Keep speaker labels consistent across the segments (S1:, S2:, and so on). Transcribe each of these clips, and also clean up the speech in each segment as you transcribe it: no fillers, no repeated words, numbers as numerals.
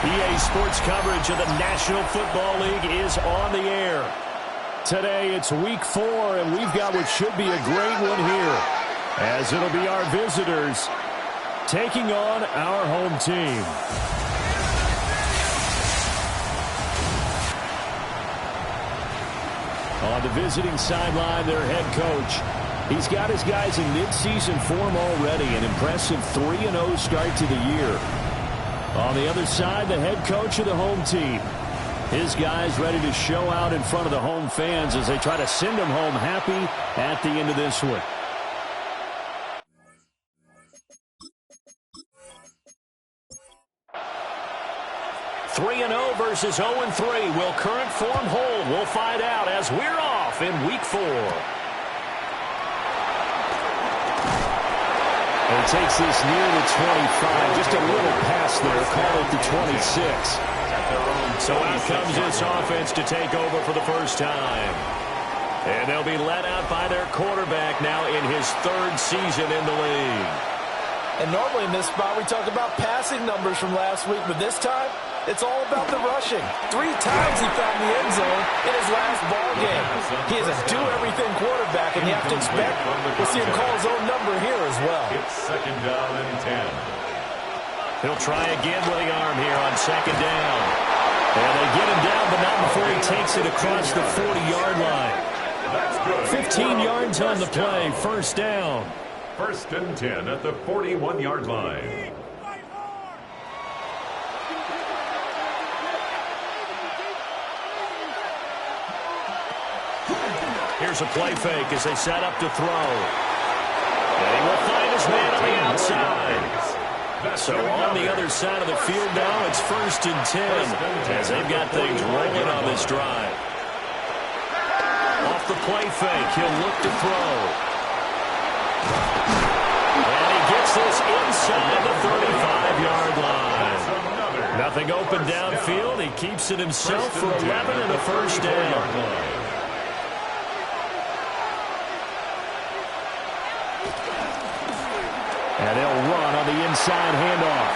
S1: EA Sports coverage of the National Football League is on the air. Today it's week 4, and we've got what should be a great one here, as it'll be our visitors taking on our home team. On the visiting sideline, their head coach. He's got his guys in midseason form already, an impressive 3-0 start to the year. On the other side, the head coach of the home team. His guys ready to show out in front of the home fans as they try to send them home happy at the end of this one. (3-0) versus 0-3. Will current form hold? We'll find out as we're off in week 4. And takes this near the 25. Just a little pass there. Call it the 26. So out comes this offense to take over for the first time. And they'll be let out by their quarterback now in his 3rd season in the league.
S2: And normally in this spot we talk about passing numbers from last week, but this time it's all about the rushing. 3 times he found the end zone in his last ball game. He is a do-everything quarterback, and you have to expect we'll see him call his own number here as well.
S3: It's 2nd down and 10.
S1: He'll try again with the arm here on 2nd down. And they get him down, but not before he takes it across the 40-yard line. 15 yards on the play, 1st down.
S3: 1st and 10 at the 41-yard line.
S1: Here's a play fake as they set up to throw. And he will find his man on the outside. So on the other side of the field now, it's 1st and 10 as they've got things rolling on this drive. Off the play fake, he'll look to throw. And he gets this inside the 35-yard line. Nothing open downfield. He keeps it himself for 11 and a 1st down. And they'll run on the inside handoff.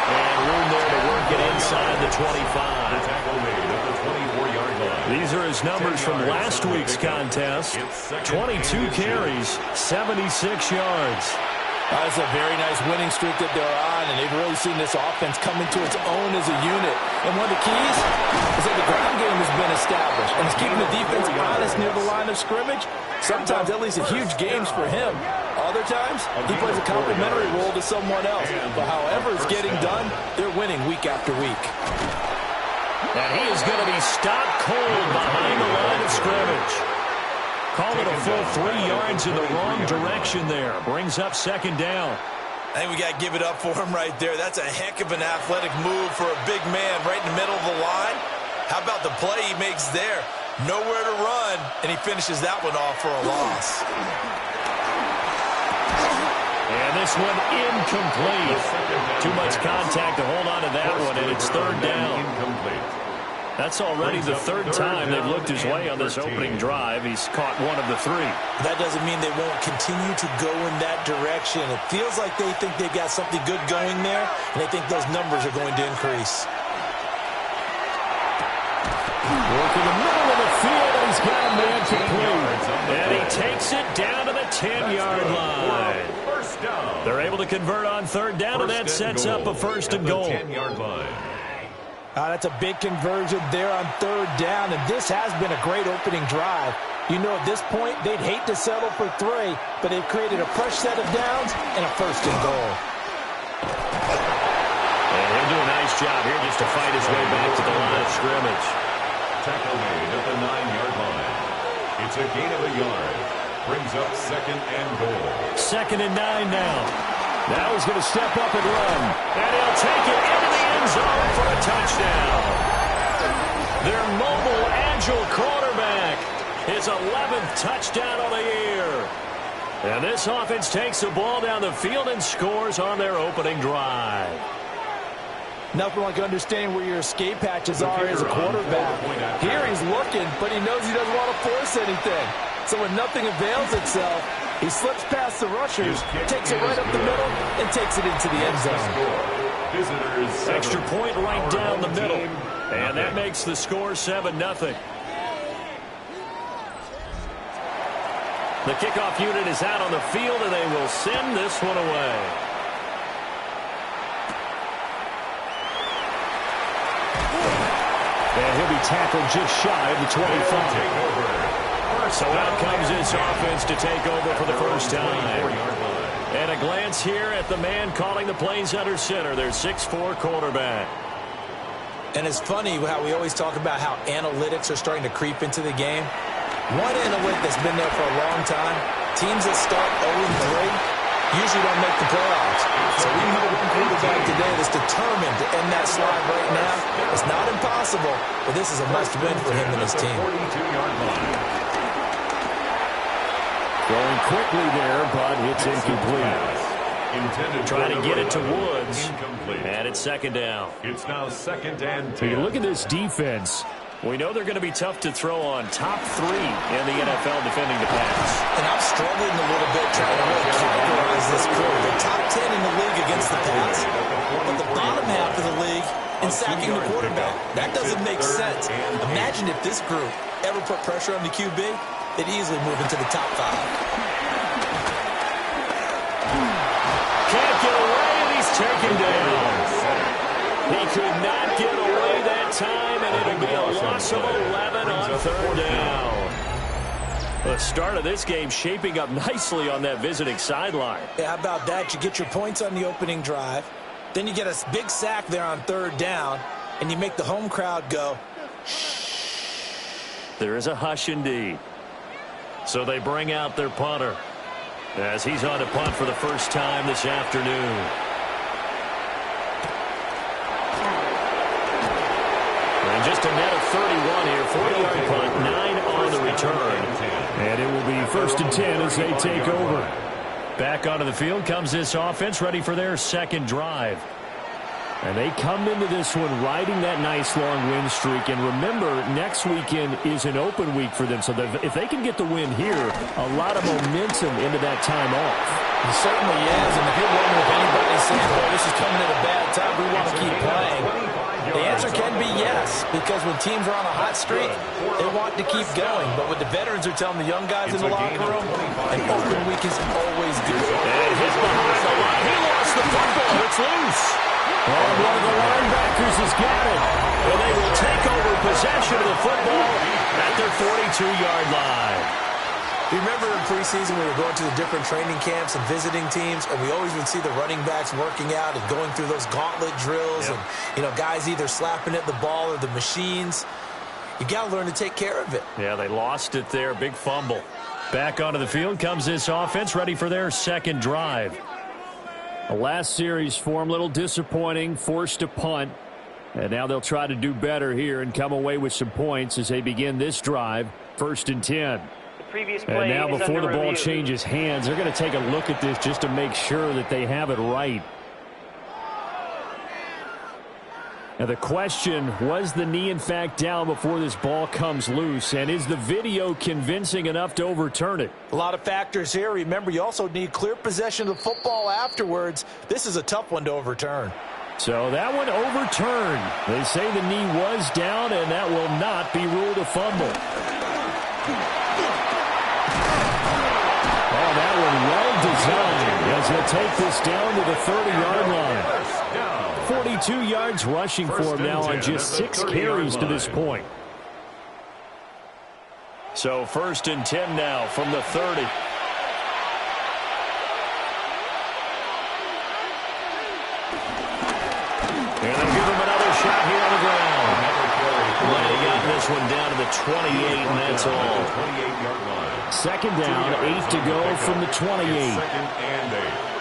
S1: And room there to work it inside the 25.
S3: The tackle made at the 24-yard line.
S1: These are his numbers from last week's contest. 22 carries, 76 yards.
S2: That's a very nice winning streak that they're on, and they've really seen this offense come into its own as a unit. And one of the keys is that the ground game has been established, and it's keeping the defense honest near the line of scrimmage. Sometimes that leads to huge games for him. Other times, he plays a complementary role to someone else. But however it's getting done, they're winning week after week.
S1: And he is going to be stopped cold behind the line of scrimmage. Call it a full 3 yards in the wrong direction there. Brings up 2nd down.
S4: I think we got to give it up for him right there. That's a heck of an athletic move for a big man right in the middle of the line. How about the play he makes there? Nowhere to run, and he finishes that one off for a loss.
S1: And this one incomplete. Too much contact to hold on to that one, and it's 3rd down. That's already the 3rd time they've looked his way on this opening drive. He's caught one of the 3.
S2: That doesn't mean they won't continue to go in that direction. It feels like they think they've got something good going there, and they think those numbers are going to increase.
S1: Work in the middle of the field, and he's got a man complete. And he takes it down to the 10-yard line. They're able to convert on 3rd down, and that sets up a 1st and goal.
S3: 10-yard line.
S2: That's a big conversion there on 3rd down, and this has been a great opening drive. You know, at this point, they'd hate to settle for 3, but they've created a fresh set of downs and a 1st and goal.
S1: And he'll do a nice job here just to fight his way back to the line of scrimmage.
S3: Tackle made at the 9-yard line. It's a gain of a yard. Brings up 2nd and goal.
S1: 2nd and 9 now. Now he's going to step up and run. And he'll take it into the end zone for a touchdown. Their mobile, agile quarterback. His 11th touchdown of the year. And this offense takes the ball down the field and scores on their opening drive.
S2: Nothing like understanding where your escape hatches are as a quarterback. Here he's looking, but he knows he doesn't want to force anything. So when nothing avails itself, he slips past the rushers, takes it right up the middle, and takes it into the end zone.
S3: Visitors
S1: Extra
S3: 7.
S1: point right
S3: Our
S1: down the
S3: home
S1: middle.
S3: team,
S1: And that
S3: nothing.
S1: makes the score 7-0. The kickoff unit is out on the field, and they will send this one away. And he'll be tackled just shy of the 25. So out comes this offense to take over for the first time. And a glance here at the man calling the plays under center, their 6'4" quarterback.
S2: And it's funny how we always talk about how analytics are starting to creep into the game. One analytic that's been there for a long time, teams that start 0-3 usually don't make the playoffs. So we have one quarterback today that's determined to end that slide right now. It's not impossible, but this is a must-win for him and his team.
S3: 42-yard line.
S1: Throwing quickly there, but it's incomplete.
S3: Intended
S1: Trying to get it to
S3: for
S1: Woods.
S3: incomplete.
S1: And it's second down.
S3: It's now 2nd and
S1: So you
S3: 10.
S1: look at this defense. We know they're going to be tough to throw on. Top 3 in the NFL defending the pass.
S2: And I'm struggling a little bit trying to really categorize this crew. They're top 10 in the league against the pass, but the bottom half of the league in sacking the quarterback. That doesn't make sense. Imagine if this group ever put pressure on the QB, they'd easily move into the top 5.
S1: Can't get away, and he's taken down. He could not get away that time, and it'll be a loss of 11 on third down. The start of this game shaping up nicely on that visiting sideline.
S2: Yeah, how about that? You get your points on the opening drive, then you get a big sack there on third down, and you make the home crowd go.
S1: There is a hush indeed. So they bring out their punter as he's on to punt for the first time this afternoon. And just a net of 31 here, 40-yard punt, 9 on the return. And it will be 1st and 10 as they take over. Back onto the field comes this offense, ready for their second drive. And they come into this one riding that nice long win streak. And remember, next weekend is an open week for them. So if they can get the win here, a lot of momentum into that time off.
S2: It certainly is. And if you're wondering if anybody's saying, boy, this is coming at a bad time, we want to keep playing, the answer can be yes. Because when teams are on a hot streak, they want to keep going. But what the veterans are telling the young guys in the locker room, an open week is always good.
S1: And hit behind the line. He lost the football. It's loose. And one of the linebackers has got it. And they will take over possession of the football at their 42-yard line.
S2: You remember in preseason we were going to the different training camps and visiting teams, and we always would see the running backs working out and going through those gauntlet drills, and guys either slapping at the ball or the machines. You got to learn to take care of it.
S1: Yeah, they lost it there. Big fumble. Back onto the field comes this offense, ready for their second drive. The last series for them, a little disappointing, forced to punt. And now they'll try to do better here and come away with some points as they begin this drive, 1st and 10. And now before the ball changes hands, they're going to take a look at this just to make sure that they have it right. Now the question, was the knee in fact down before this ball comes loose? And is the video convincing enough to overturn it?
S2: A lot of factors here. Remember, you also need clear possession of the football afterwards. This is a tough one to overturn.
S1: So that one overturned. They say the knee was down, and that will not be ruled a fumble. Oh, that one well designed as he'll take this down to the 30-yard line. 42 yards rushing for him now on just 6 carries to this point. So 1st and 10 now from the 30. And they'll give him another shot here on the ground. Well, they got this one down to the 28, and that's all.
S3: 28-yard line.
S1: Second down, 8 to go from the 28.
S3: 2nd and 8.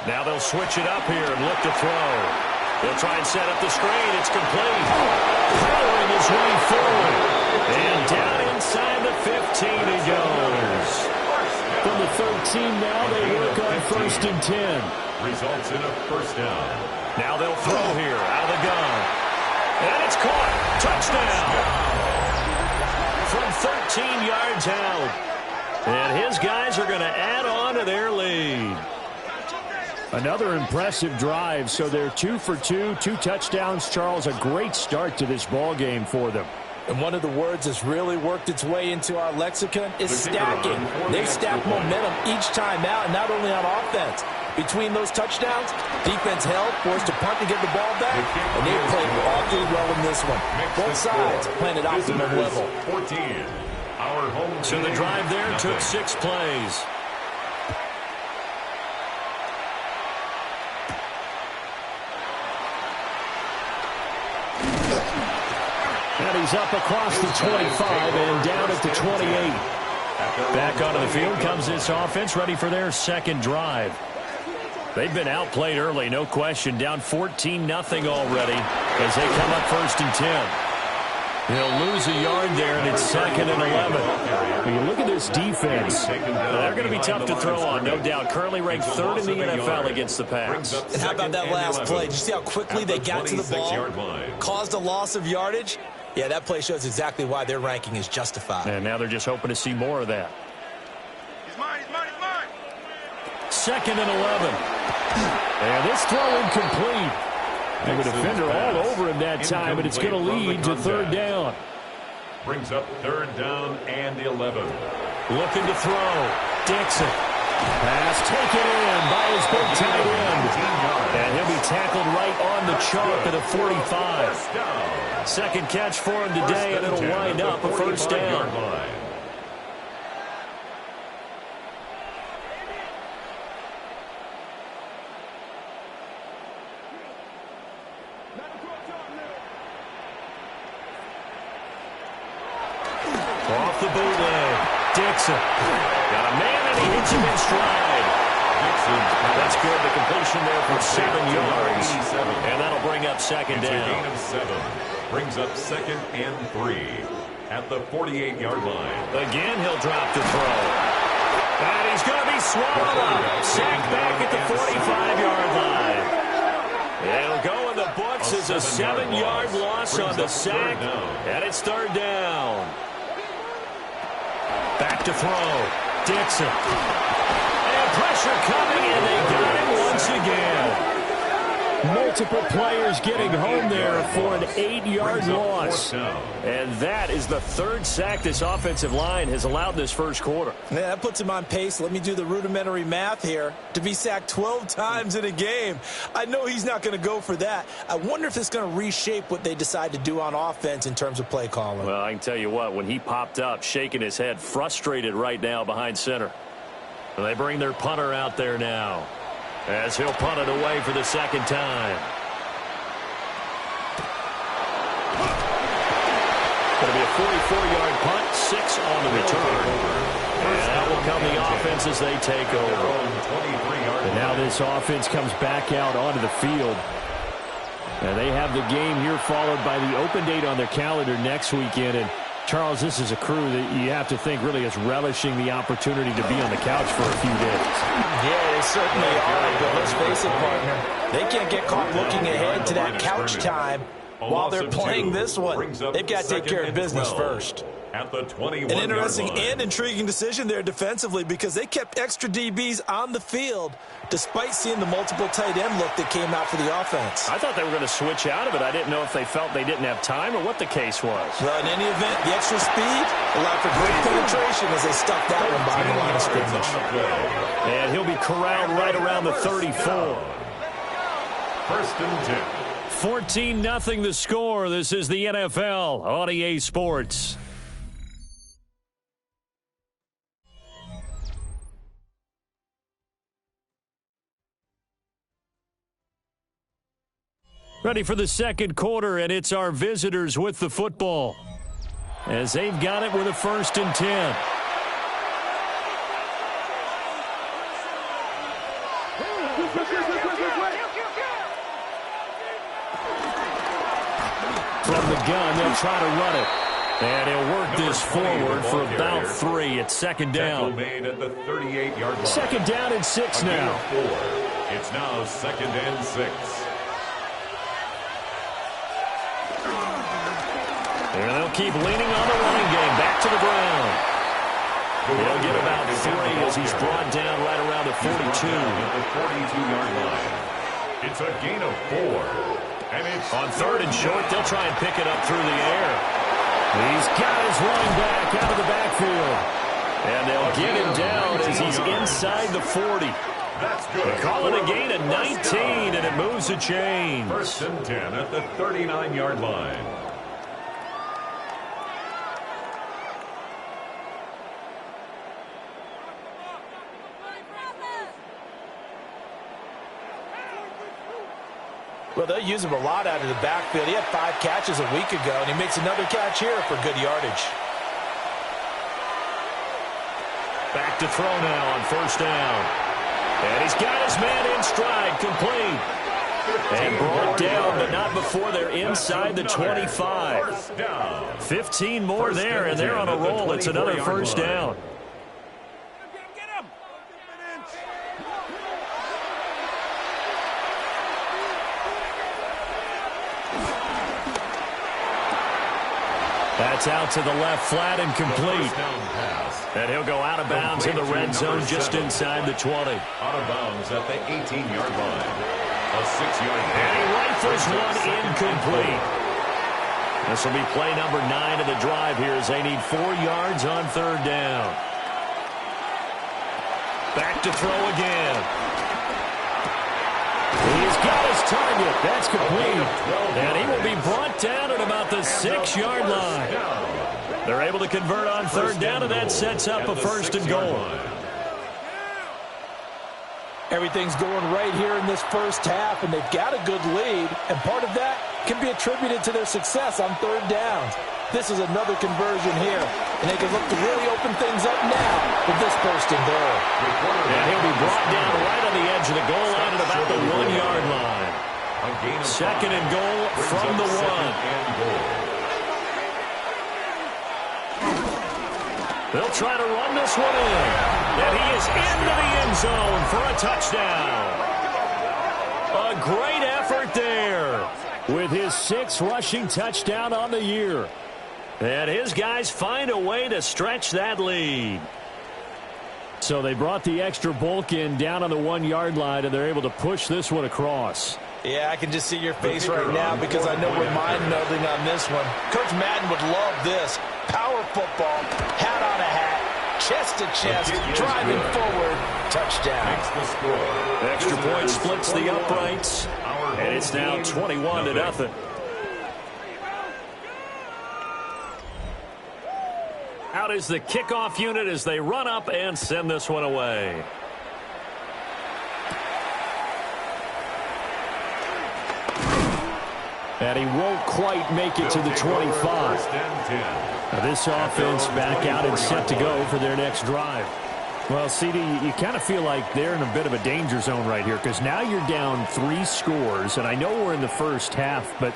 S1: Now they'll switch it up here and look to throw. They'll try and set up the screen. It's complete. Powering his way forward. And down inside the 15 he goes. From the 13 now, they work on 1st and 10.
S3: Results in a first down.
S1: Now they'll throw here out of the gun. And it's caught. Touchdown. From 13 yards out. And his guys are going to add on to their lead. Another impressive drive, so they're 2 for 2, 2 touchdowns. Charles, a great start to this ball game for them.
S2: And one of the words that's really worked its way into our lexicon is stacking. They've stacked momentum each time out, and not only on offense. Between those touchdowns, defense held, forced to punt to get the ball back, and they played awfully well in this one. Both sides playing at optimum level.
S3: 14. Our home
S1: So the drive there took 6 plays. And he's up across the 25 and down at the 28. Back onto the field comes this offense, ready for their second drive. They've been outplayed early, no question. Down 14-0 already as they come up 1st and 10. He'll lose a yard there, and it's 2nd and 11. When you look at this defense, they're going to be tough to throw on, no doubt. Currently ranked 3rd in the NFL against the pass.
S4: And how about that last play? Did you see how quickly they got to the ball? Caused a loss of yardage? Yeah, that play shows exactly why their ranking is justified.
S1: And now they're just hoping to see more of that.
S5: He's mine, he's mine, he's mine.
S1: 2nd and 11. And this throw incomplete. And the defender all over him that time, but it's going to lead to 3rd down.
S3: Brings up 3rd down and 11.
S1: Looking to throw. Dixon. Pass taken in by his big tight end. And he'll be tackled right on the chalk at a 45. Second catch for him today, and it'll wind up a 1st down. Off the bootleg. Dixon. Got a man, and he hits him in stride. That's good. The completion there for 7 yards. And that'll bring up 2nd down.
S3: It's a gain of 7. Brings up 2nd and 3 at the 48-yard line.
S1: Again, he'll drop the throw. And he's going to be swallowed up. Sacked back at the 45-yard line. It'll go in the books as a 7-yard loss on the sack. And it's 3rd down. Back to throw. Dixon. And pressure coming, and they got him once again. Multiple players getting home there for an 8-yard loss. And that is the 3rd sack this offensive line has allowed this first quarter.
S4: Yeah, that puts him on pace. Let me do the rudimentary math here. To be sacked 12 times in a game, I know he's not going to go for that. I wonder if it's going to reshape what they decide to do on offense in terms of play calling.
S1: Well, I can tell you what, when he popped up, shaking his head, frustrated right now behind center. And they bring their punter out there now, as he'll punt it away for the 2nd time. Going to be a 44-yard punt, 6 on the return. And that will come the offense as they take over. And now this offense comes back out onto the field. And they have the game here followed by the open date on their calendar next weekend. And Charles, this is a crew that you have to think really is relishing the opportunity to be on the couch for a few days.
S4: Yeah, they certainly are, but let's face it, partner. They can't get caught looking ahead to that couch time while they're playing this one. They've got to take care of business first.
S3: At the 21-yard
S4: An interesting
S3: line.
S4: and intriguing decision there defensively, because they kept extra DBs on the field despite seeing the multiple tight end look that came out for the offense.
S1: I thought they were going to switch out of it. I didn't know if they felt they didn't have time or what the case was.
S4: Well, in any event, the extra speed allowed for great penetration as they stuck that one by the line of scrimmage.
S1: And he'll be corralled right around the 34.
S3: 1st and 10.
S1: 14-0 the score. This is the NFL on EA Sports. Ready for the 2nd quarter, and it's our visitors with the football, as they've got it with a 1st and 10. From the gun, they'll try to run it. And he'll work this forward for about 3. It's 2nd down.
S3: Made at the 38-yard line.
S1: 2nd down and 6 now.
S3: 4. It's now 2nd and 6.
S1: And they'll keep leaning on the running game. Back to the ground. He'll get about 3 as he's brought down right around the 42.
S3: At the 42-yard line. It's a gain of 4. And it's
S1: on 3rd and short, they'll try and pick it up through the air. He's got his running back out of the backfield. And they'll get him down as he's inside the 40.
S3: That's good.
S1: They call it a gain of 19, and it moves the chains.
S3: 1st and 10 at the 39-yard line.
S2: Well, they'll use him a lot out of the backfield. He had 5 catches a week ago, and he makes another catch here for good yardage.
S1: Back to throw now on 1st down. And he's got his man in stride, complete. And brought down, but not before they're inside the 25. 15 more there, and they're on a roll. It's another 1st down. That's out to the left, flat and complete. And he'll go out of bounds in the red zone just inside the 20.
S3: Out of bounds at the 18-yard line. A 6-yard
S1: and he rifles one incomplete. This will be play number 9 of the drive here as they need 4 yards on 3rd down. Back to throw again. He's got his target. That's complete. And he will be brought down at about the 6-yard line. They're able to convert on 3rd down, and that sets up a 1st and goal.
S2: Everything's going right here in this first half, and they've got a good lead, and part of that can be attributed to their success on 3rd downs. This is another conversion here, and they can look to really open things up now with this 1st and goal.
S1: And he'll be brought down right on the edge of the goal line at about the 1-yard line. 2nd and goal from the 1. They'll try to run this one in. And he is into the end zone for a touchdown. A great effort there with his 6th rushing touchdown on the year. And his guys find a way to stretch that lead. So they brought the extra bulk in down on the 1-yard line, and they're able to push this one across.
S2: Yeah, I can just see your face right now because I know we're mind-melding on this one. Coach Madden would love this. Power football, hat on a hat, chest to chest, driving forward, touchdown.
S1: Extra point splits the uprights, and it's now 21-0. Out is the kickoff unit as they run up and send this one away. And he won't quite make it to the 25. Now this offense back out and set to go for their next drive. Well, CD, you kind of feel like they're in a bit of a danger zone right here because now you're down 3 scores, and I know we're in the first half, but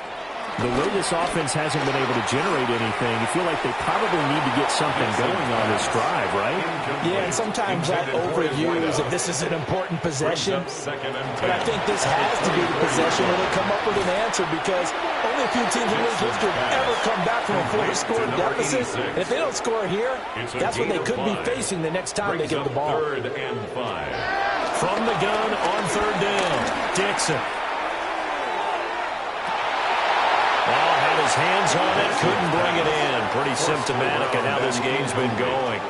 S1: the way this offense hasn't been able to generate anything, you feel like they probably need to get something going on this drive, right?
S2: Yeah, and sometimes I overuse that this is an important possession. But I think this has to be the possession where they come up with an answer because only a few teams in league history have ever come back from a 4-score deficit. And if they don't score here, that's what they could be facing the next time they get the ball.
S3: 3rd and 5.
S1: From the gun on 3rd down, Dixon. His hands on it, couldn't bring it in. Pretty symptomatic of how this game's been going.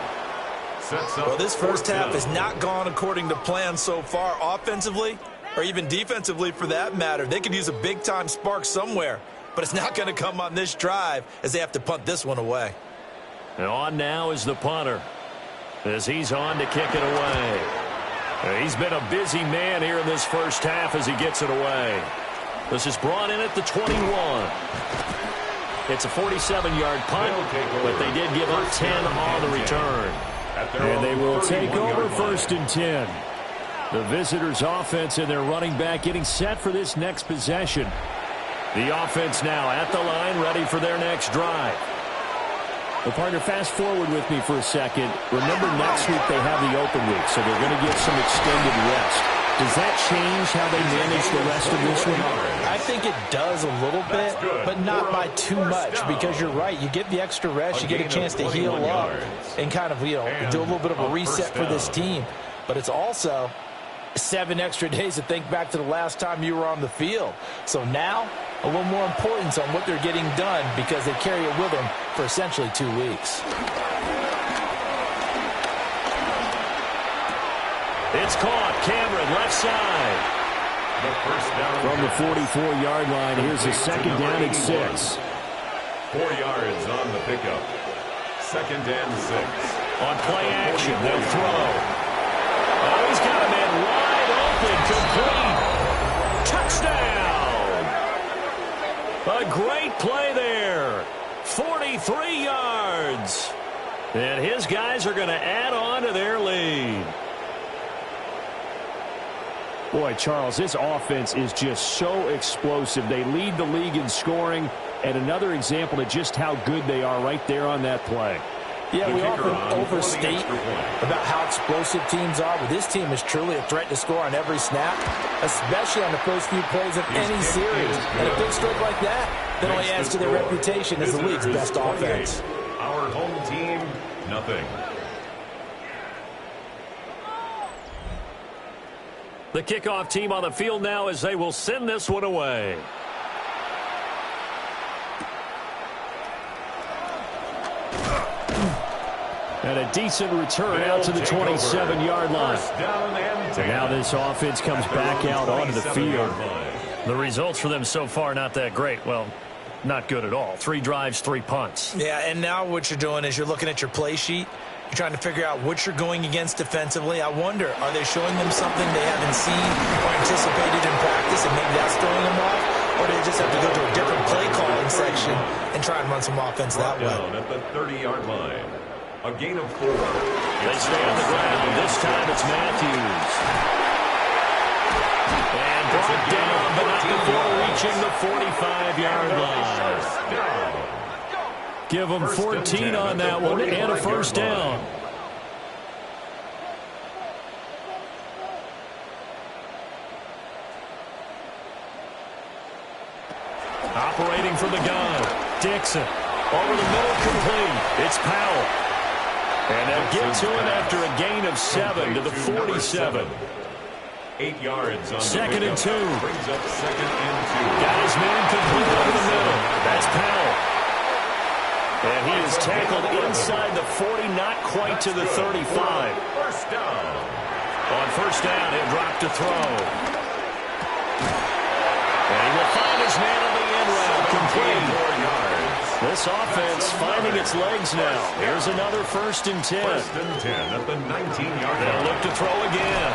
S4: Well, this first half has not gone according to plan so far offensively or even defensively for that matter. They could use a big-time spark somewhere, but it's not going to come on this drive as they have to punt this one away.
S1: And on now is the punter as he's on to kick it away. He's been a busy man here in this first half as he gets it away. This is brought in at the 21. It's a 47-yard punt, but they did give up 10 on the return. And they will take over 1st and 10. The visitors' offense and their running back getting set for this next possession. The offense now at the line, ready for their next drive. Well, partner, fast forward with me for a second. Remember, next week they have the open week, so they're going to get some extended rest. Does that change how they manage the rest of this one?
S2: I think it does a little bit, but not by too much, because you're right. You get the extra rest, you get a chance to heal up and kind of, do a little bit of a reset for this team. But it's also 7 extra days to think back to the last time you were on the field. So now, a little more importance on what they're getting done, because they carry it with them for essentially 2 weeks.
S1: It's caught. Cameron, left side. From the 44-yard line, here's a second down and 6.
S3: 4 yards on the pickup. Second and 6.
S1: On play action, they'll throw. Oh, he's got a man wide open, complete. Touchdown. A great play there. 43 yards. And his guys are going to add on to their lead. Boy, Charles, this offense is just so explosive. They lead the league in scoring, and another example of just how good they are right there on that play.
S2: Yeah, we often overstate about how explosive teams are, but this team is truly a threat to score on every snap, especially on the first few plays of any series. And a big stroke like that only adds to their reputation as the league's best offense.
S3: Our home team, nothing.
S1: The kickoff team on the field now as they will send this one away. And a decent return out to the 27-yard line. And now this offense comes back out onto the field. The results for them so far not that great. Well, not good at all. 3 drives, 3 punts.
S2: Yeah, and now what you're doing is you're looking at your play sheet. You're trying to figure out what you're going against defensively. I wonder, are they showing them something they haven't seen or anticipated in practice, and maybe that's throwing them off? Or do they just have to go to a different play calling section and try and run some offense that way?
S3: Down at the 30-yard line. A gain of 4.
S1: They stay on the ground. This time it's Matthews. And brought down, but not before reaching the 45-yard line. Give them 14 on that one and a first down. Operating from the gun. Dixon. Over the middle, complete. It's Powell. And they'll get to him after a gain of 7 to the 47.
S3: 8 yards on
S1: second and 2.
S3: Brings up second and 2.
S1: Got his man complete over the middle. That's Powell. And he is tackled inside the 40, not quite to the 35.
S3: First down.
S1: On first down, he'll drop to throw. And he will find his man on the end route, complete.
S3: 4 yards.
S1: This offense finding its legs now. Here's another 1st and 10.
S3: 1st and 10 at the 19-yard line.
S1: They'll look to throw again.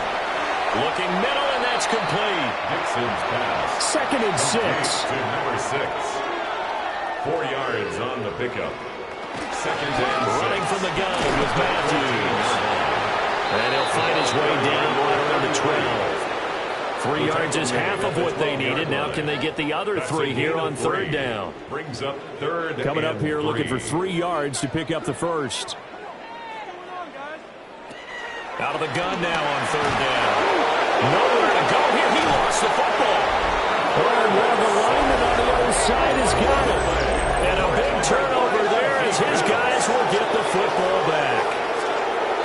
S1: Looking middle, and that's complete.
S3: Dixon's pass.
S1: 2nd and 6.
S3: To number 6. 4 yards on the pickup. Second and 6.
S1: Running from the gun with Matthews. And he'll find his way down around the 12. 3 yards is half of what they needed. Now can they get the other 3 here on 3rd down?
S3: Brings up 3rd.
S1: Coming up here
S3: 3.
S1: looking for 3 yards to pick up the first. Out of the gun now on 3rd down. Nowhere to go here. He lost the football. Oh, well, the lineman on the other side has got it. And a big turnover there as his guys will get the football back.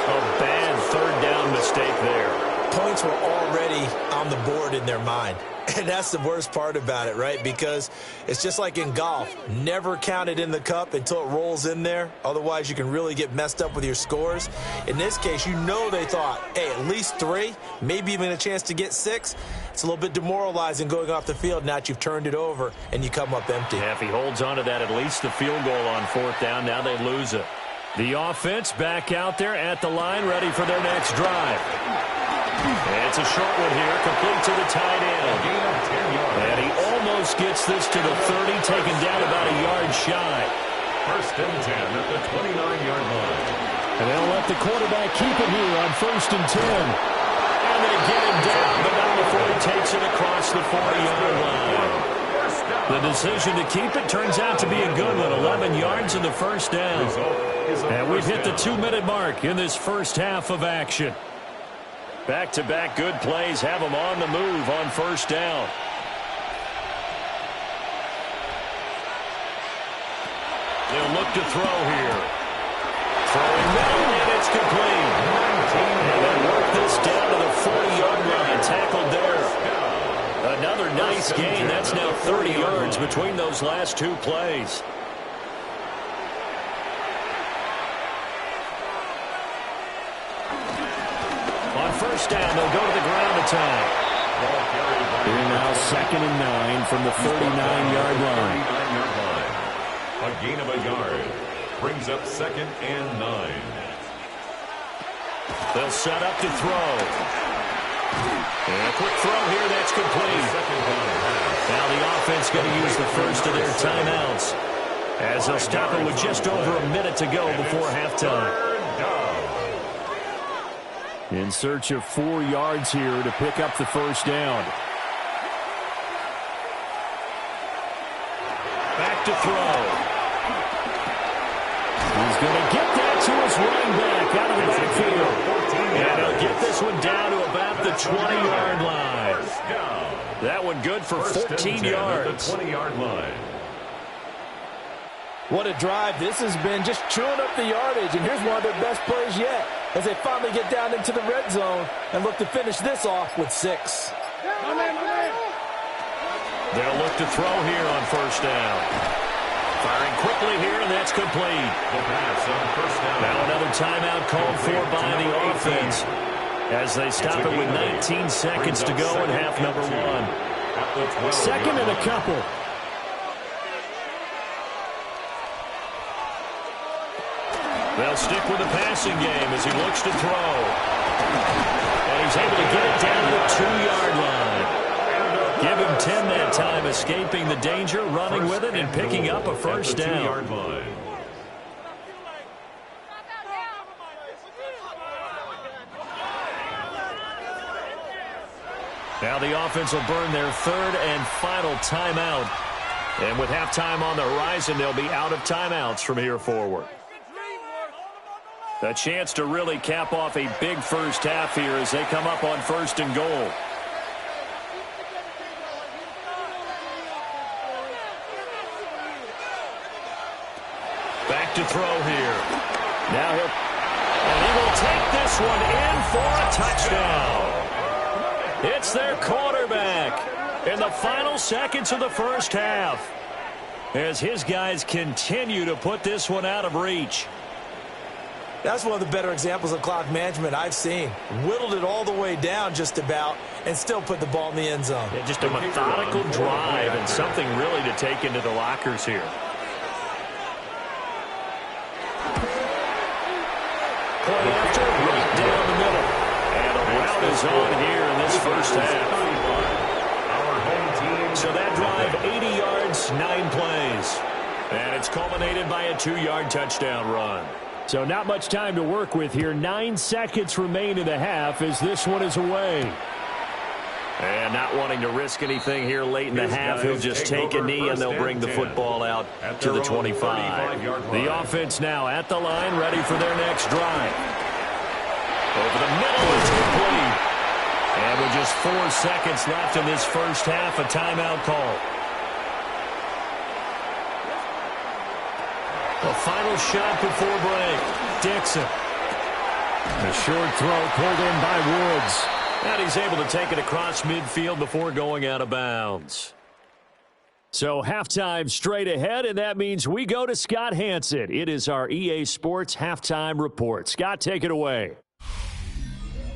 S1: A bad 3rd down mistake there.
S2: Points were already on the board in their mind. And that's the worst part about it, right? Because it's just like in golf. Never count it in the cup until it rolls in there. Otherwise, you can really get messed up with your scores. In this case, you know they thought, hey, at least 3, maybe even a chance to get 6. It's a little bit demoralizing going off the field now that you've turned it over and you come up empty.
S1: Yeah, if he holds on to that, at least the field goal on 4th down. Now they lose it. The offense back out there at the line, ready for their next drive. And it's a short one here, complete to the tight end. And he almost gets this to the 30, taken down about a yard shy.
S3: 1st and 10 at the 29-yard line.
S1: And they'll let the quarterback keep it here on 1st and 10. And they get him down, but not before he takes it across the 40-yard line. The decision to keep it turns out to be a good one, 11 yards in the first down. And we've hit the 2-minute mark in this first half of action. Back-to-back good plays have them on the move on first down. They'll look to throw here. Throwing middle, and it's complete. And they work this down to the 40-yard line. Tackled there. Another nice gain. That's now 30 yards between those last two plays. On first down, they'll go to the ground attack.
S6: Here now 2nd and 9 from the 39-yard line.
S3: A gain of a yard. Brings up 2nd and 9.
S1: They'll set up to throw. And a quick throw here, that's complete. Now the offense going to use the first of their timeouts, as they'll stop it with just over a minute to go before halftime.
S6: In search of 4 yards here to pick up the first down.
S1: Back to throw. He's going to get that to his running back out of the backfield. And he'll get this one down to about the 20-yard line. That one good for 14 yards.
S3: 20-yard line.
S2: What a drive this has been, just chewing up the yardage. And here's one of their best plays yet, as they finally get down into the red zone and look to finish this off with 6.
S1: They'll look to throw here on first down. Firing quickly here, and that's complete.
S3: The pass on first down.
S1: Now another timeout called for by the offense, as they stop it with 19 seconds to go in half number 1.
S6: 2nd and a couple.
S1: They'll stick with the passing game as he looks to throw. And he's able to get it down to the 2-yard line. Give him 10 that time, escaping the danger, running with it, and picking up a first down. Now the offense will burn their 3rd and final timeout. And with halftime on the horizon, they'll be out of timeouts from here forward. A chance to really cap off a big first half here as they come up on 1st and goal. Back to throw here. Now and he will take this one in for a touchdown. It's their quarterback in the final seconds of the first half, as his guys continue to put this one out of reach.
S2: That's one of the better examples of clock management I've seen. Whittled it all the way down just about and still put the ball in the end zone.
S1: Yeah, just a methodical drive and something really to take into the lockers here. Play after, right down the middle. And a route is on here in this first half. So that drive, 80 yards, 9 plays. And it's culminated by a 2-yard touchdown run.
S6: So not much time to work with here. 9 seconds remain in the half as this one is away.
S1: And not wanting to risk anything here late in the half, he'll just take a knee and they'll bring the football out to the 25. The offense now at the line, ready for their next drive. Over the middle, it's complete. And with just 4 seconds left in this first half, a timeout call. The final shot before break. Dixon.
S6: A short throw pulled in by Woods.
S1: And he's able to take it across midfield before going out of bounds.
S6: So halftime straight ahead, and that means we go to Scott Hansen. It is our EA Sports halftime report. Scott, take it away.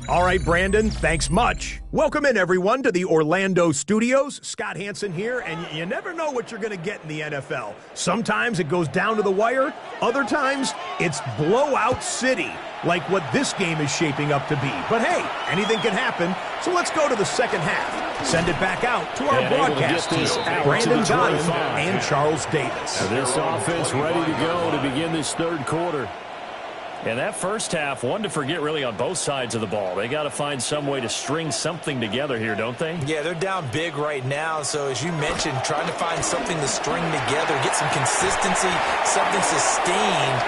S7: All right, Brandon, thanks much. Welcome in, everyone, to the Orlando studios. Scott Hansen here, and you never know what you're going to get in the NFL. Sometimes it goes down to the wire. Other times, it's blowout city, like what this game is shaping up to be. But hey, anything can happen, so let's go to the second half. Send it back out to our broadcast team, Brandon Godden and Charles Davis.
S6: This offense ready to go to begin this third quarter. And that first half, one to forget really on both sides of the ball. They got to find some way to string something together here, don't they?
S2: Yeah, they're down big right now. So as you mentioned, trying to find something to string together, get some consistency, something sustained,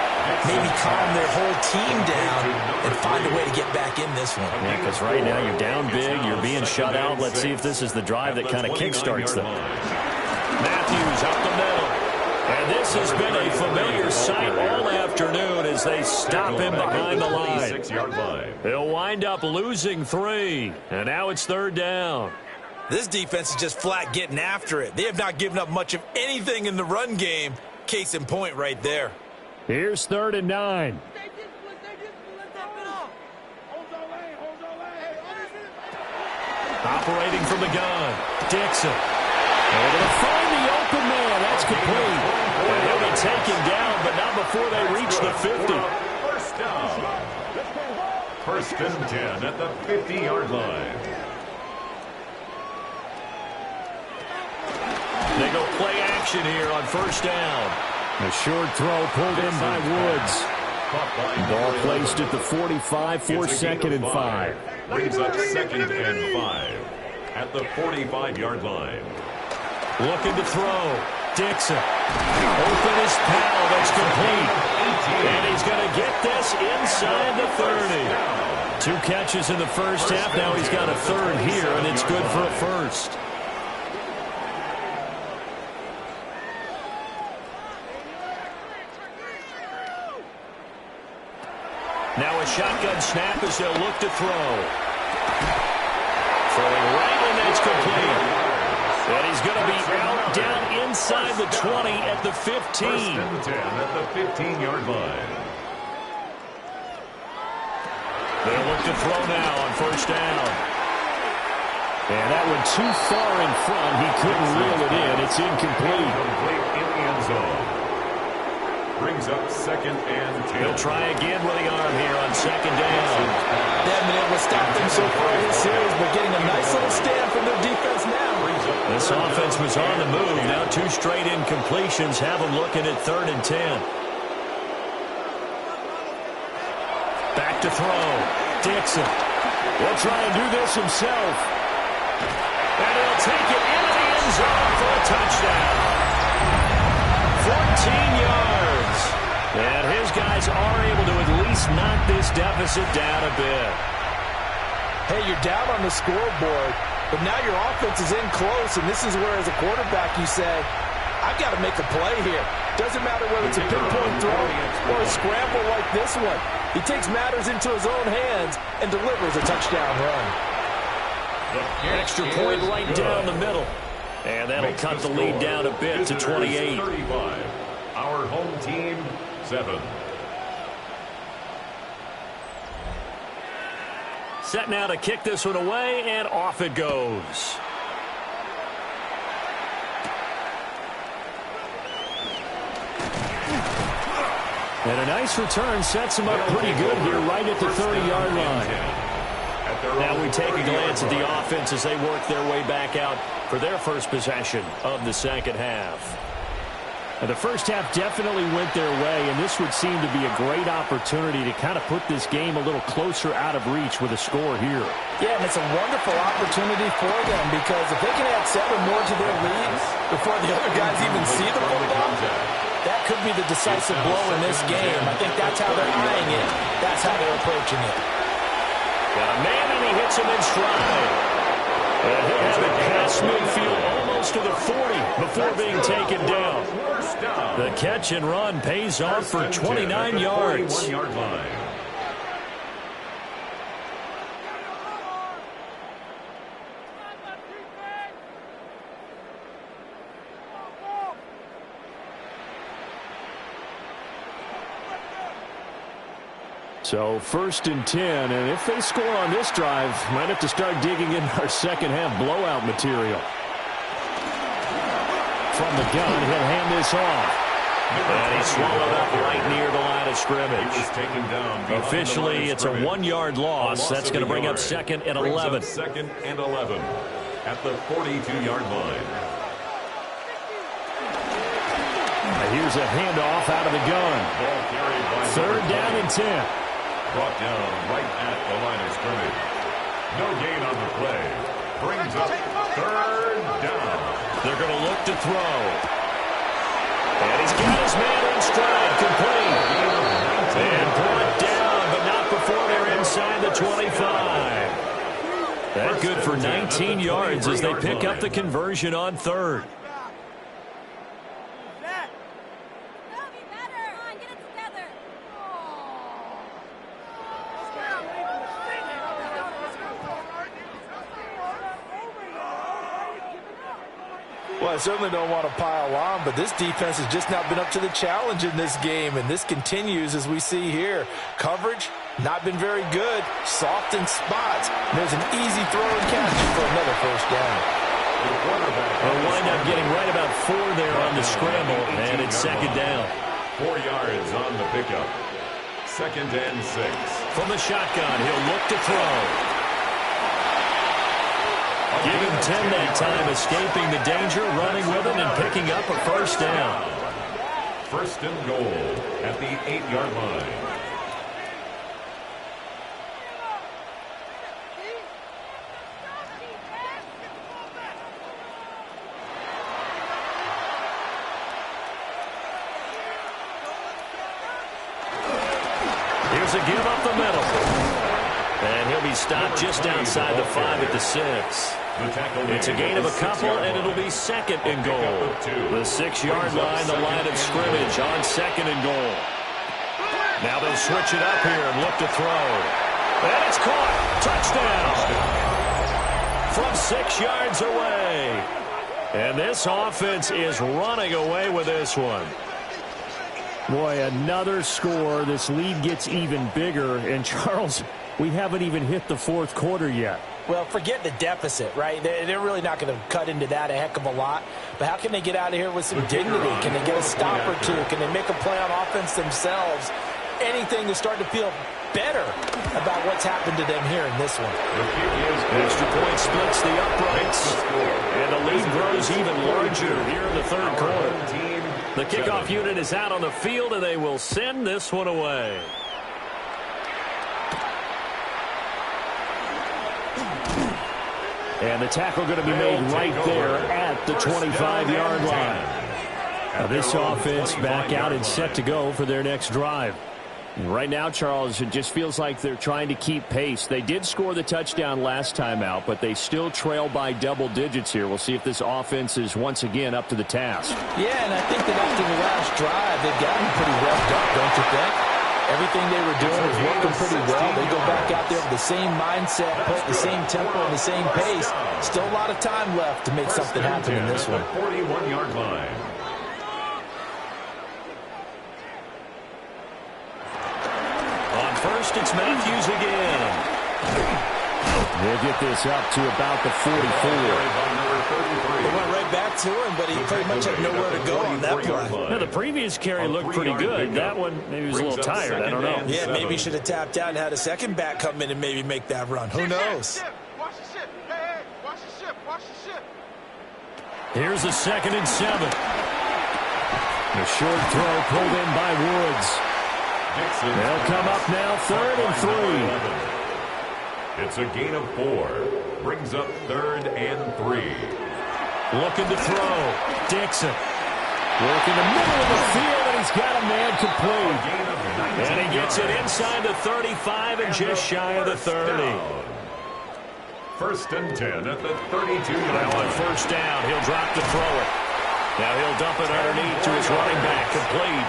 S2: maybe calm their whole team down and find a way to get back in this one.
S6: Yeah, because right now you're down big, you're being shut out. Let's see if this is the drive that kind of kickstarts them. Matthews up the middle. And this has been a familiar sight all afternoon as they stop him behind the line. They'll wind up losing 3, and now it's 3rd down.
S2: This defense is just flat getting after it. They have not given up much of anything in the run game. Case in point right there.
S6: Here's 3rd and 9. Operating from the gun, Dixon. Able to find the open man. That's complete. And he'll be taken down, but not before they reach the 50.
S3: First down. 1st and 10 at the 50-yard line.
S6: They go play action here on 1st down. A short throw pulled in by Woods. Ball placed at the 45 for 2nd and 5.
S3: Brings up 2nd and 5 at the 45-yard line.
S6: Looking to throw. Dixon. Open his pal. That's complete. And he's going to get this inside the 30. 2 catches in the first half. Now he's got a 3rd here, and it's good for a 1st. Now a shotgun snap as they'll look to throw. Throwing right, and that's complete. And he's going to be out down inside the 20 at the 15.
S3: 1st and 10 at the 15-yard line.
S6: They'll look to throw now on 1st down. And that one too far in front. He couldn't reel it in. It's incomplete.
S3: Complete in the end zone. Brings up 2nd and 10.
S6: He'll try again with the arm here on 2nd down.
S2: They haven't been able to stop them so far in this series, but getting a nice little stand from their defense now.
S6: This offense was on the move. Now 2 straight incompletions have them looking at 3rd and 10. Back to throw. Dixon will try and do this himself. And he'll take it into the end zone for a touchdown. 14 yards. And his guys are able to at least knock this deficit down a bit.
S2: Hey, you're down on the scoreboard, but now your offense is in close, and this is where, as a quarterback, you say, I've got to make a play here. Doesn't matter whether it's a pinpoint throw or a scramble like this one. He takes matters into his own hands and delivers a touchdown run.
S6: Extra point right down the middle. And that'll cut the lead down a bit to 28.
S3: 35. Our home team, 7.
S6: Set now to kick this one away, and off it goes. And a nice return sets him up pretty good here right at the 30-yard line. Now we take a glance at the offense as they work their way back out for their first possession of the 2nd half. And the first half definitely went their way, and this would seem to be a great opportunity to kind of put this game a little closer out of reach with a score here.
S2: Yeah, and it's a wonderful opportunity for them because if they can add 7 more to their lead before the other guys even see the football, that could be the decisive blow in this game. I think that's how they're eyeing it. That's how they're approaching it.
S6: Got a man, and he hits him in stride. And he'll have it past midfield almost to the 40 before being taken down. The catch and run pays off for 29 yards. So 1st and 10, and if they score on this drive, might have to start digging in our second half blowout material. From the gun, he'll hand this off. And he's swallowed up right near the line of scrimmage. Officially, it's a 1-yard loss. That's going to bring up 2nd and 11.
S3: 2nd and 11 at the 42-yard line.
S6: here's a handoff out of the gun.
S3: Ball carried by
S6: 3rd down and 10.
S3: Brought down right at the line of scrimmage. No gain on the play. Brings up 3rd down.
S6: They're going to look to throw. And he's got his man in stride, complete. And brought down, but not before they're inside the 25. That's good for 19 yards as they pick up the conversion on 3rd.
S2: Well, I certainly don't want to pile on, but this defense has just not been up to the challenge in this game, and this continues as we see here. Coverage, not been very good. Soft in spots. There's an easy throw and catch for another 1st down.
S6: They'll wind up getting right about 4 there on the scramble, and it's 2nd down.
S3: 4 yards on the pickup. 2nd and 6.
S6: From the shotgun, he'll look to throw. Give him 10 that time, escaping the danger, running with him, and picking up a 1st down.
S3: 1st and goal at the 8-yard line.
S6: Here's a give up the middle. And he'll be stopped just outside the 5 at the 6. It's a gain of a couple, and it'll be 2nd and goal. The 6-yard line, the line of scrimmage on 2nd and goal. Now they'll switch it up here and look to throw. And it's caught. Touchdown. From 6 yards away. And this offense is running away with this one. Boy, another score. This lead gets even bigger. And Charles, we haven't even hit the 4th quarter yet.
S2: Well, forget the deficit, right? They're really not going to cut into that a heck of a lot. But how can they get out of here with some dignity? Can they get a stop or two? Can they make a play on offense themselves? Anything to start to feel better about what's happened to them here in this one.
S6: Extra point splits the uprights. And the lead grows even larger here in the 3rd quarter. The kickoff unit is out on the field, and they will send this one away. And the tackle going to be made right there at the 25-yard line. Now this offense back out and set to go for their next drive. And right now, Charles, it just feels like they're trying to keep pace. They did score the touchdown last time out, but they still trail by double digits here. We'll see if this offense is once again up to the task.
S2: Yeah, and I think that after the last drive, they've gotten pretty revved up, don't you think? Everything they were doing was working pretty well. They go back out there with the same mindset, put the same tempo and the same pace. Still a lot of time left to make something happen in this one.
S3: 41-yard line.
S6: On 1st, it's Matthews again. They'll get this up to about the 44.
S4: They went right back to him, but he pretty much had nowhere to go on that play.
S6: Now, the previous carry looked pretty good. That one, maybe was a little tired. I don't know.
S4: Yeah, maybe he should have tapped out and had a second back come in and maybe make that run. Who knows?
S5: Watch the ship. Hey, watch the ship. Watch the ship.
S6: Here's the 2nd and 7. The short throw pulled in by Woods. They'll come up now 3rd and 3.
S3: It's a gain of 4. Brings up 3rd and 3.
S6: Looking to throw. Dixon. Working the middle of the field, and he's got a man complete. And he gets it inside the 35 and just shy of the 30.
S3: 1st and 10 at the 32-yard
S6: Now on
S3: line.
S6: 1st down, he'll drop to throw it. Now he'll dump it underneath to his running back. Complete.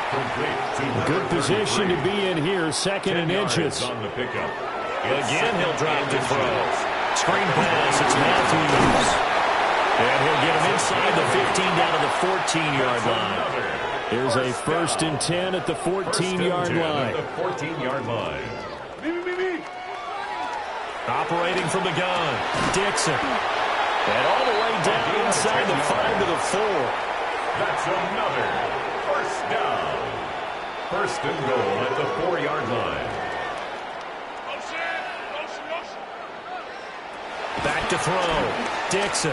S6: Good position to be in here. 2nd and inches.
S3: On the pickup.
S6: Again, he'll drop to throw. Screen pass. It's Matthews. And he'll get him inside the 15 down to the 14-yard line. Here's a 1st and 10 at the 14-yard line.
S3: At the 14-yard line.
S6: Operating from the gun. Dixon. And all the way down inside the 5 to the 4.
S3: That's another 1st down. 1st and goal at the 4-yard line.
S6: Back to throw. Dixon.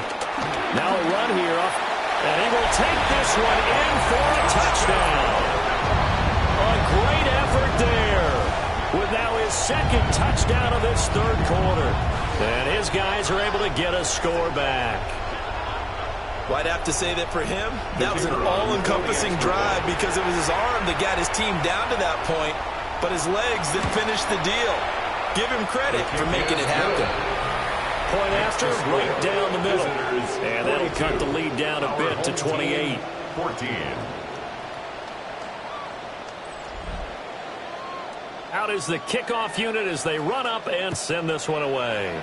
S6: Now a run here off. And he will take this one in for a touchdown. A great effort there. With now his second touchdown of this third quarter. And his guys are able to get a score back.
S4: Well, I'd have to say that for him, that was an all-encompassing drive because it was his arm that got his team down to that point, but his legs that finished the deal. Give him credit for making it happen.
S6: Point after, right down the middle. And that'll cut the lead down a bit to 28.
S3: 14.
S6: Out is the kickoff unit as they run up and send this one away.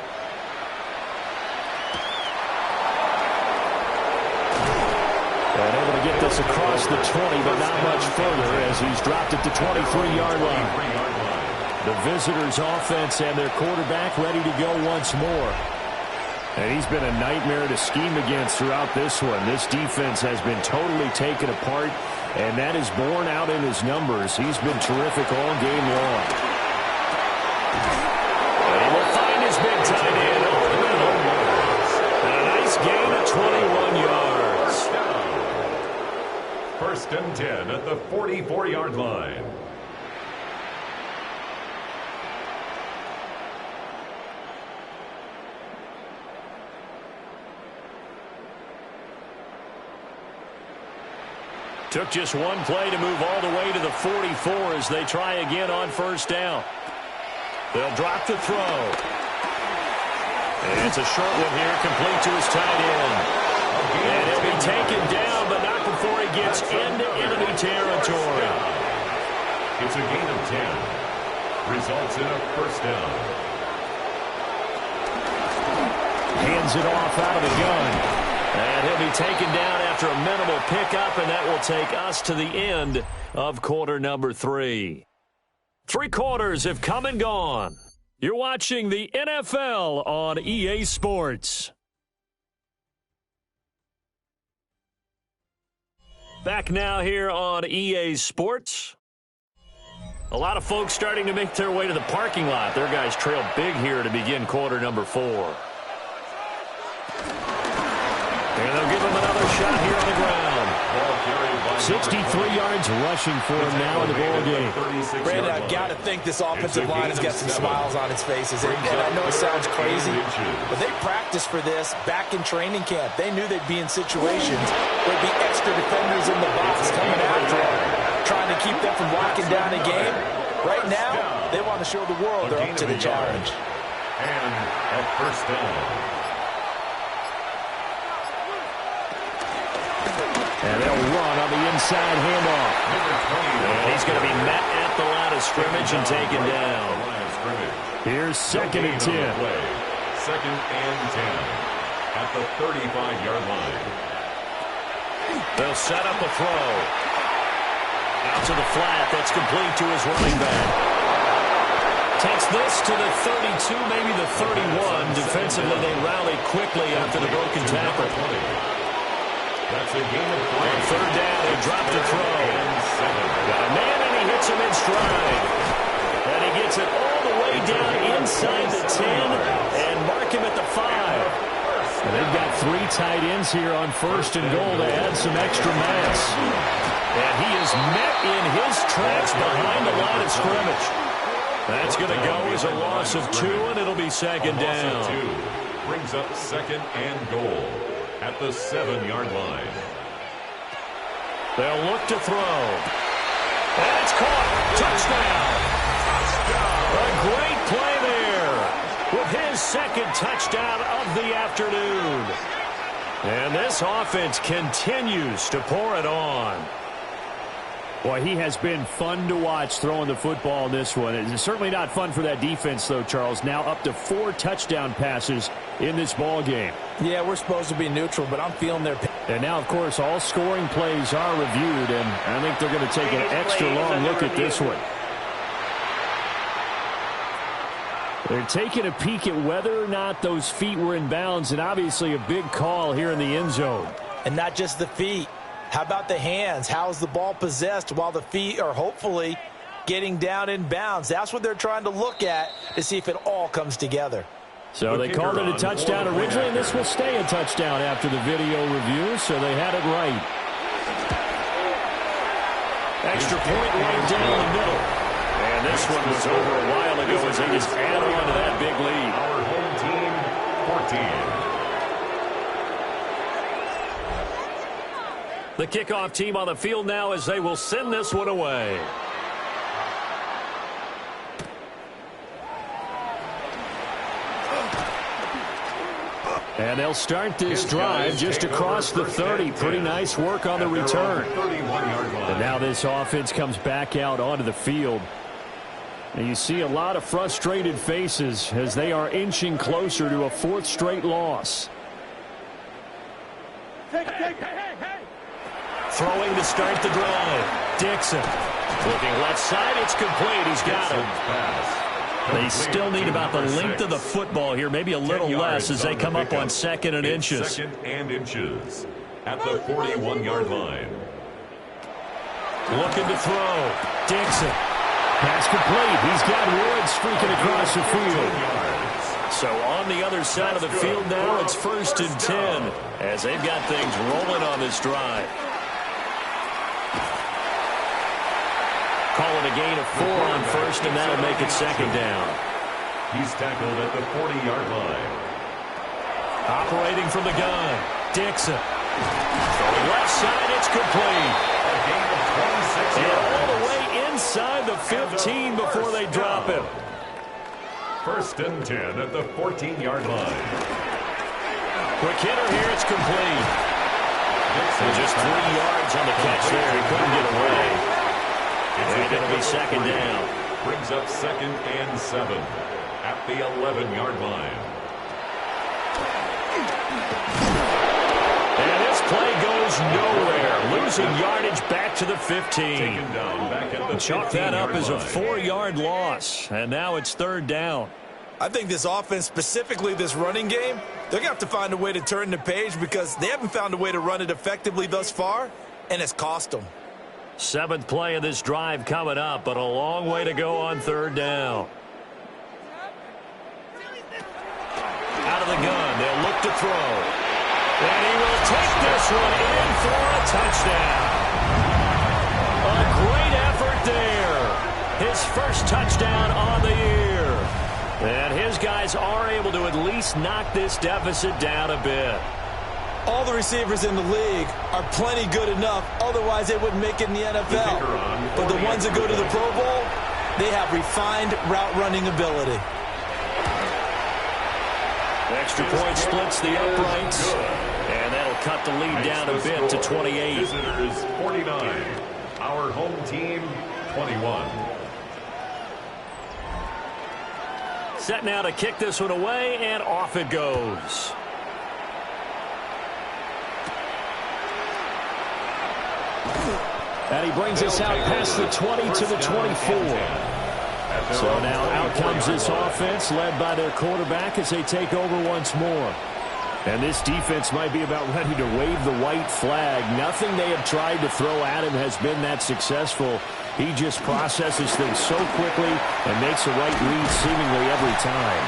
S6: And able to get this across the 20, but not much further as he's dropped it to 23-yard line. The visitors' offense and their quarterback ready to go once more. And he's been a nightmare to scheme against throughout this one. This defense has been totally taken apart, and that is borne out in his numbers. He's been terrific all game long. And he will find his big tight end over the middle. And a nice gain of 21 yards.
S3: First and 10 at the 44-yard line.
S6: Took just one play to move all the way to the 44 as they try again on first down. They'll drop the throw. And it's a short one here, complete to his tight end. And he'll be taken down, but not before he gets into enemy territory.
S3: It's a gain of 10. Results in a first down.
S6: Hands it off out of the gun. And he'll be taken down after a minimal pickup, and that will take us to the end of quarter number 3. 3 quarters have come and gone. You're watching the NFL on EA Sports. Back now here on EA Sports. A lot of folks starting to make their way to the parking lot. Their guys trail big here to begin quarter number 4. And they'll give him another shot here on the ground. 63 yards rushing for him now in the ball game.
S4: Brandon, I've got to think this offensive line has got some smiles on its faces. And I know it sounds crazy, but they practiced for this back in training camp. They knew they'd be in situations where there'd be extra defenders in the box coming after them, trying to keep them from locking down a game. Right now, they want to show the world they're up to the challenge.
S3: And a first down.
S6: And they'll run on the inside handoff. And he's going to be met at the line of scrimmage and taken down. Here's second and 10.
S3: Second and 10 at the 35-yard line.
S6: They'll set up a throw. Out to the flat. That's complete to his running back. Takes this to the 32, maybe the 31. Defensively, they rally quickly after the broken tackle.
S3: That's a gain of 3.
S6: On third down, he dropped a throw. Got a man, and he hits him in stride. And he gets it all the way down inside the 10 and mark him at the 5. And they've got 3 tight ends here on first and goal to add some extra mass. And he is met in his tracks behind the line of scrimmage. That's going to go as a loss of 2, and it'll be second down.
S3: Brings up second and goal at the 7-yard line.
S6: They'll look to throw. And it's caught. Touchdown. A great play there with his second touchdown of the afternoon. And this offense continues to pour it on. Boy, he has been fun to watch throwing the football in this one. It's certainly not fun for that defense, though, Charles. Now up to 4 touchdown passes in this ball game.
S4: Yeah, we're supposed to be neutral, but I'm feeling their...
S6: And now, of course, all scoring plays are reviewed, and I think they're going to take an extra long look at this one. They're taking a peek at whether or not those feet were in bounds, and obviously a big call here in the end zone.
S4: And not just the feet. How about the hands? How's the ball possessed while the feet are hopefully getting down in bounds? That's what they're trying to look at to see if it all comes together.
S6: So they called it a touchdown originally, and this will stay a touchdown after the video review, so they had it right. Extra point right down the middle. And this one was over a while ago as they just add on to that big lead.
S3: Our home team, 14.
S6: The kickoff team on the field now as they will send this one away. And they'll start this drive just across the 30. Pretty nice work on the return. And now this offense comes back out onto the field. And you see a lot of frustrated faces as they are inching closer to a fourth straight loss. Throwing to start the drive. Dixon. Looking left side. It's complete. He's got it. They still need about the length of the football here, maybe a little less as they come up on second and inches.
S3: Second and inches at the 41-yard line.
S6: Looking to throw. Dixon. Pass complete. He's got Wood streaking across the field. So on the other side of the field now, it's 1st and 10 as they've got things rolling on this drive. Calling a gain of 4 on first, and that'll make it second down.
S3: He's tackled at the 40-yard line.
S6: Operating from the gun. Dixon. Throwing left side, it's complete.
S3: A gain of 26
S6: and
S3: yards.
S6: all the way inside the 15 before they drop him.
S3: 1st and 10 at the 14-yard line.
S6: Quick hitter here, it's complete. And just 3 yards on the catch there. He couldn't get away. And it'll be second down.
S3: Brings up 2nd and 7 at the 11-yard line.
S6: And this play goes nowhere. Losing yardage back to the 15.
S3: Taken down back at the
S6: Chalk that up as a
S3: 15-yard
S6: 4-yard loss. And now it's 3rd down.
S4: I think this offense, specifically this running game, they're going to have to find a way to turn the page because they haven't found a way to run it effectively thus far, and it's cost them.
S6: 7th play of this drive coming up, but a long way to go on 3rd down. Out of the gun, they'll look to throw. And he will take this one in for a touchdown. A great effort there. His first touchdown on the year. And his guys are able to at least knock this deficit down a bit.
S4: All the receivers in the league are plenty good enough, otherwise they wouldn't make it in the NFL. But the ones that go to the Pro Bowl, they have refined route running ability.
S6: Extra point splits the uprights, and that'll cut the lead down a bit to 28.
S3: Visitors 49. Our home team 21.
S6: Set now to kick this one away, and off it goes. And he brings us out past the 20 to the 24. So now out comes this offense led by their quarterback as they take over once more. And this defense might be about ready to wave the white flag. Nothing they have tried to throw at him has been that successful. He just processes things so quickly and makes the right read seemingly every time.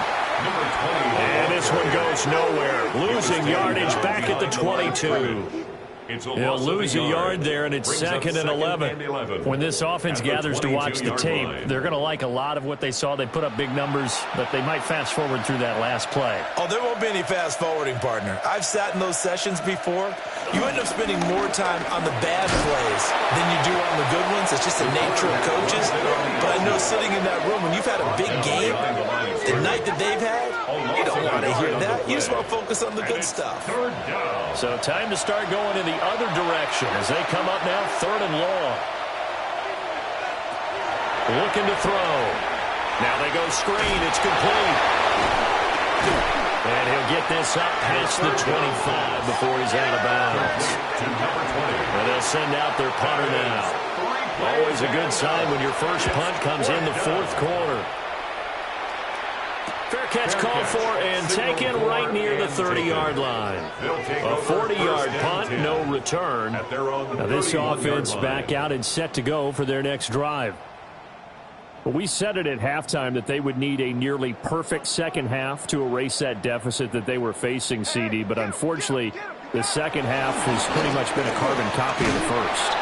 S6: And this one goes nowhere. Losing yardage back at the 22. He'll lose a yard there, and it's 2nd and 11. When this offense gathers to watch the tape, they're going to like a lot of what they saw. They put up big numbers, but they might fast forward through that last play.
S4: Oh, there won't be any fast forwarding, partner. I've sat in those sessions before. You end up spending more time on the bad plays than you do on the good ones. It's just the nature of coaches. But I know sitting in that room, when you've had a big game, the night that they've had, you don't want to hear that. You just want to focus on the good stuff.
S6: So time to start going in the other direction as they come up now 3rd and long. Looking to throw. Now they go screen. It's complete. And he'll get this up past the 25 before he's out of bounds. And they'll send out their punter now. Always a good sign when your first punt comes in the 4th quarter. Fair catch called for and taken right near the 30-yard line. A 40-yard punt, no return. Now this offense back out and set to go for their next drive. Well, we said it at halftime that they would need a nearly perfect second half to erase that deficit that they were facing, CD. But unfortunately, the second half has pretty much been a carbon copy of the first.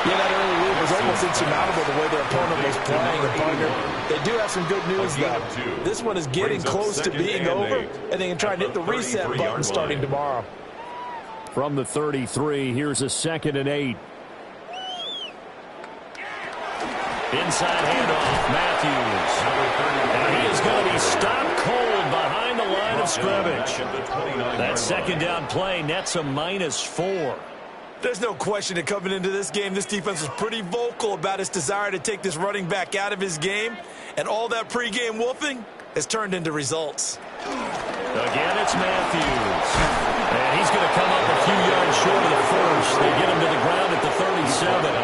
S2: Yeah, that early lead was almost insurmountable the way their opponent was playing. And partner, they do have some good news, though. This one is getting close to being over, and they can try and hit the reset button starting tomorrow.
S6: From the 33, here's a 2nd and 8. Inside handoff, Matthews. And he is going to be stopped cold behind the line of scrimmage. That second down play nets a -4.
S4: There's no question that coming into this game, this defense was pretty vocal about its desire to take this running back out of his game. And all that pregame wolfing has turned into results.
S6: Again, it's Matthews. And he's going to come up a few yards short of the first. They get him to the ground at the 37.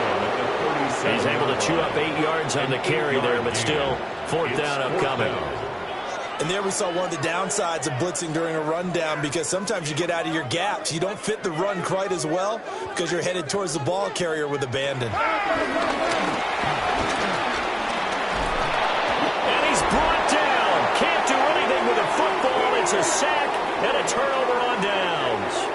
S6: He's able to chew up 8 yards on the carry there, but still 4th down upcoming.
S2: And there we saw one of the downsides of blitzing during a rundown, because sometimes you get out of your gaps. You don't fit the run quite as well because you're headed towards the ball carrier with abandon.
S6: And he's brought down. Can't do anything with a football. It's a sack and a turnover on downs.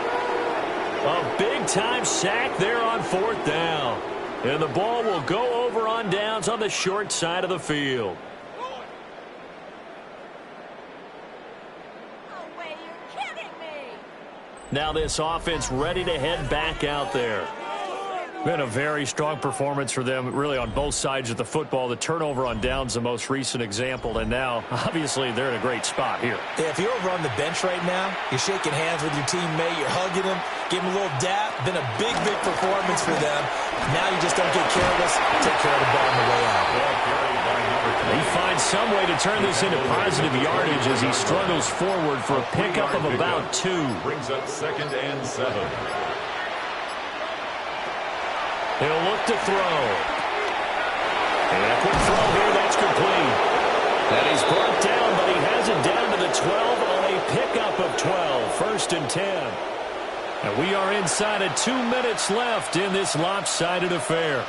S6: A big-time sack there on 4th down. And the ball will go over on downs on the short side of the field.
S8: No way, you're kidding me.
S6: Now this offense ready to head back out there. Been a very strong performance for them, really, on both sides of the football. The turnover on downs, the most recent example, and now, obviously, they're in a great spot here.
S2: Yeah, if you're over on the bench right now, you're shaking hands with your teammate, you're hugging him, giving him a little dap. Been a big, big performance for them. Now you just don't get careless. Take care of the ball on the way out.
S6: He finds some way to turn this into positive yardage as he struggles forward for a pickup of about 2.
S3: Brings up 2nd and 7.
S6: He'll look to throw. And a quick throw here, that's complete. And he's brought down, but he has it down to the 12 on a pickup of 12. 1st and 10. And we are inside of 2 minutes left in this lopsided affair.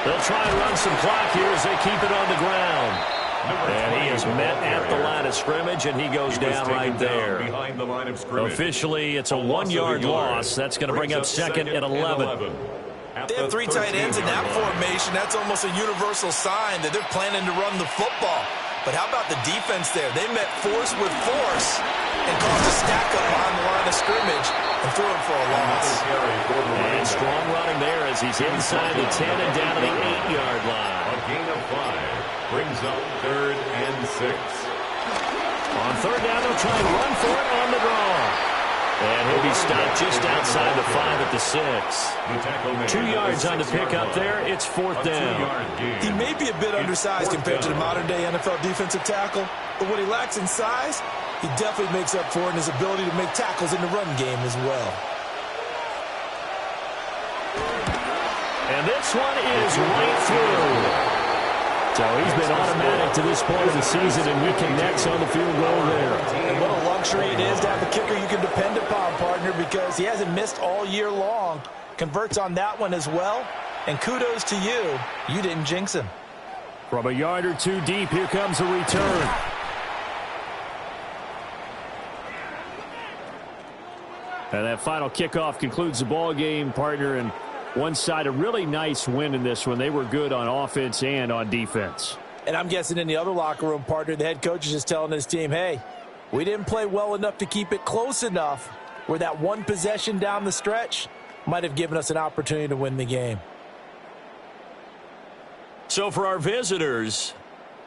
S6: They'll try and run some clock here as they keep it on the ground. And he is met at the line of scrimmage, and he goes down right there.
S3: Behind the line of scrimmage.
S6: Officially, it's a 1-yard loss. That's going to bring up 2nd and 11.
S4: They have 3 tight ends in that formation. That's almost a universal sign that they're planning to run the football. But how about the defense there? They met force with force and caused a stack up behind the line of scrimmage and threw him for a loss.
S6: And strong running there as he's inside the 10 and down to the 8-yard line.
S3: A gain of 5 brings up 3rd and 6.
S6: On 3rd down, they'll try and run for it on the draw. And he'll be stopped just outside the 5 at the 6. 2 yards on the pickup there. It's 4th down.
S2: He may be a bit undersized compared to the modern-day NFL defensive tackle, but what he lacks in size, he definitely makes up for it in his ability to make tackles in the run game as well.
S6: And this one is right through. So he's been automatic to this point of the season, and he connects on the field goal there.
S2: And what a luxury it is to have a kicker you can depend upon, partner, because he hasn't missed all year long. Converts on that one as well. And kudos to you. You didn't jinx him.
S6: From a yard or 2 deep, here comes a return. And that final kickoff concludes the ball game, partner, and one side a really nice win in this one. They were good on offense and on defense.
S2: And I'm guessing in the other locker room, partner, the head coach is just telling his team, hey, we didn't play well enough to keep it close enough where that one possession down the stretch might have given us an opportunity to win the game.
S6: So for our visitors,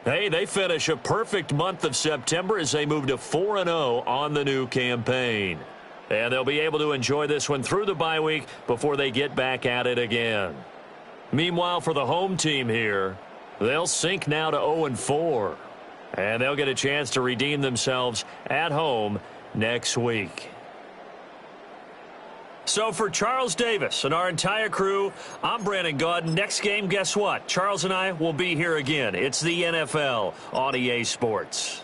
S6: hey, they finish a perfect month of September as they move to 4-0 on the new campaign. And they'll be able to enjoy this one through the bye week before they get back at it again. Meanwhile, for the home team here, they'll sink now to 0-4. And they'll get a chance to redeem themselves at home next week. So for Charles Davis and our entire crew, I'm Brandon Gaudin. Next game, guess what? Charles and I will be here again. It's the NFL on EA Sports.